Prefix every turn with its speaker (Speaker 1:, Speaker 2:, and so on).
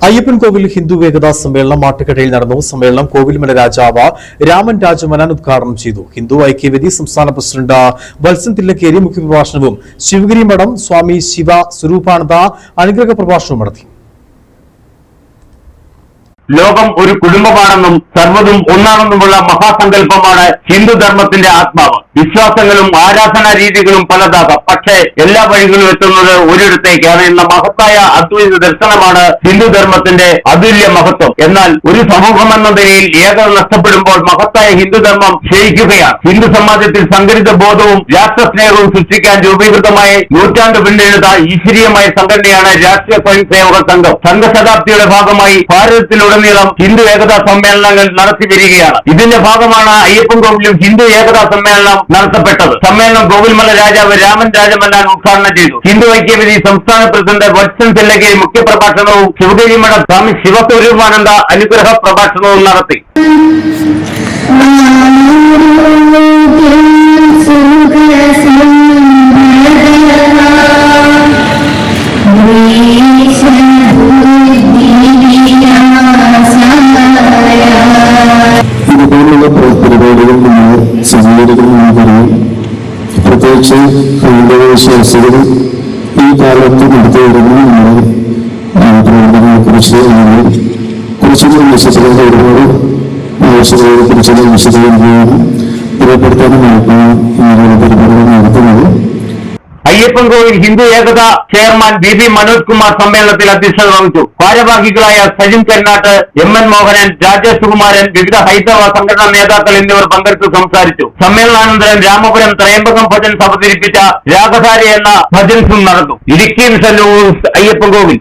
Speaker 1: അയ്യപ്പൻകോവിൽ ഹിന്ദു ഏകതാ സമ്മേളനം മാട്ടുകടയിൽ നടന്നു. സമ്മേളനം കോവിൽമല രാജാവ് രാമൻ രാജമനാൻ ഉദ്ഘാടനം ചെയ്തു. ഹിന്ദു ഐക്യവേദി സംസ്ഥാന പ്രസിഡന്റ് വത്സൻ തില്ലക്കേരി മുഖ്യപ്രഭാഷണവും ശിവഗിരി മഠം സ്വാമി ശിവ സ്വരൂപാനന്ദ അനുഗ്രഹ പ്രഭാഷണവും നടത്തി.
Speaker 2: ലോകം ഒരു കുടുംബമാണെന്നും സർവ്വതും ഒന്നാണെന്നുമുള്ള മഹാസങ്കല്പമാണ് ഹിന്ദുധർമ്മത്തിന്റെ ആത്മാവ്. വിശ്വാസങ്ങളും ആരാധനാ രീതികളും പലതാകാം, പക്ഷേ എല്ലാ വഴികളും എത്തുന്നത് ഒരിടത്തേക്കാണ് എന്ന മഹത്തായ അദ്വൈത ദർശനമാണ് ഹിന്ദുധർമ്മത്തിന്റെ അതുല്യ മഹത്വം. എന്നാൽ ഒരു സമൂഹം എന്ന നിലയിൽ ഏകത നഷ്ടപ്പെടുമ്പോൾ മഹത്തായ ഹിന്ദുധർമ്മം ക്ഷയിക്കുകയാണ്. ഹിന്ദു സമാജത്തിൽ സംഘടിത ബോധവും രാഷ്ട്രസ്നേഹവും സൃഷ്ടിക്കാൻ രൂപീകൃതമായി നൂറ്റാണ്ട് പിന്നിടുന്ന ഈശ്വരീയമായ സംഘടനയാണ് രാഷ്ട്രീയ സ്വയം സേവക സംഘം. സംഘശതാബ്ദിയുടെ ഭാഗമായി ഭാരതത്തിലുടനീളം ഹിന്ദു ഏകതാ സമ്മേളനങ്ങൾ നടത്തി വരികയാണ്. ഇതിന്റെ ഭാഗമാണ് അയ്യപ്പൻകോവിലും ഹിന്ദു ഏകതാ സമ്മേളനം നടത്തപ്പെട്ടത്. സമ്മേളനം കോവിൽമല രാജാവ് രാമൻ രാജമന്നാൻ ഉദ്ഘാടനം ചെയ്തു. ഹിന്ദു ഐക്യവേദി സംസ്ഥാന പ്രസിഡന്റ് വത്സൻ തില്ലക്കേരി മുഖ്യപ്രഭാഷണവും ശിവഗിരി മഠം സ്വാമി ശിവസ്വരൂപാനന്ദ അനുഗ്രഹ പ്രഭാഷണവും നടത്തി.
Speaker 3: പ്രത്യേകിച്ച് ഹൈന്ദവ വിശ്വാസികൾ ഈ കാലത്ത് നടത്തിവരുന്ന നമ്മുടെ പ്രവർത്തനങ്ങളെക്കുറിച്ച് കുറച്ചുകൂടി വിശ്വസിക്കുന്ന ഒരുപാട് ആവശ്യങ്ങളെ കുറിച്ചുള്ള വിശദീകരിക്കുകയും രൂപപ്പെടുത്താനുമായിട്ടാണ് ഇങ്ങനെയുള്ള പരിപാടികൾ നടത്തുന്നത്.
Speaker 2: അയ്യപ്പൻകോവിൽ ഹിന്ദു ഏകതാ ചെയർമാൻ ബി മനോജ് കുമാർ സമ്മേളനത്തിൽ അധ്യക്ഷത വഹിച്ചു. ഭാരവാഹികളായ സജിൻ കന്നാട്ട്, MN മോഹനൻ, രാജേഷ് കുമാരൻ, വിവിധ ഹൈന്ദവ സംഘടനാ നേതാക്കൾ എന്നിവർ പങ്കെടുത്ത് സംസാരിച്ചു. സമ്മേളനാനന്തരം രാമപുരം ത്രയംബകം ഭജൻസ് അവതരിപ്പിച്ച രാഗധാര എന്ന ഭജൻസും നടന്നു. ഇടുക്കി ന്യൂസ് അയ്യപ്പൻകോവിൽ.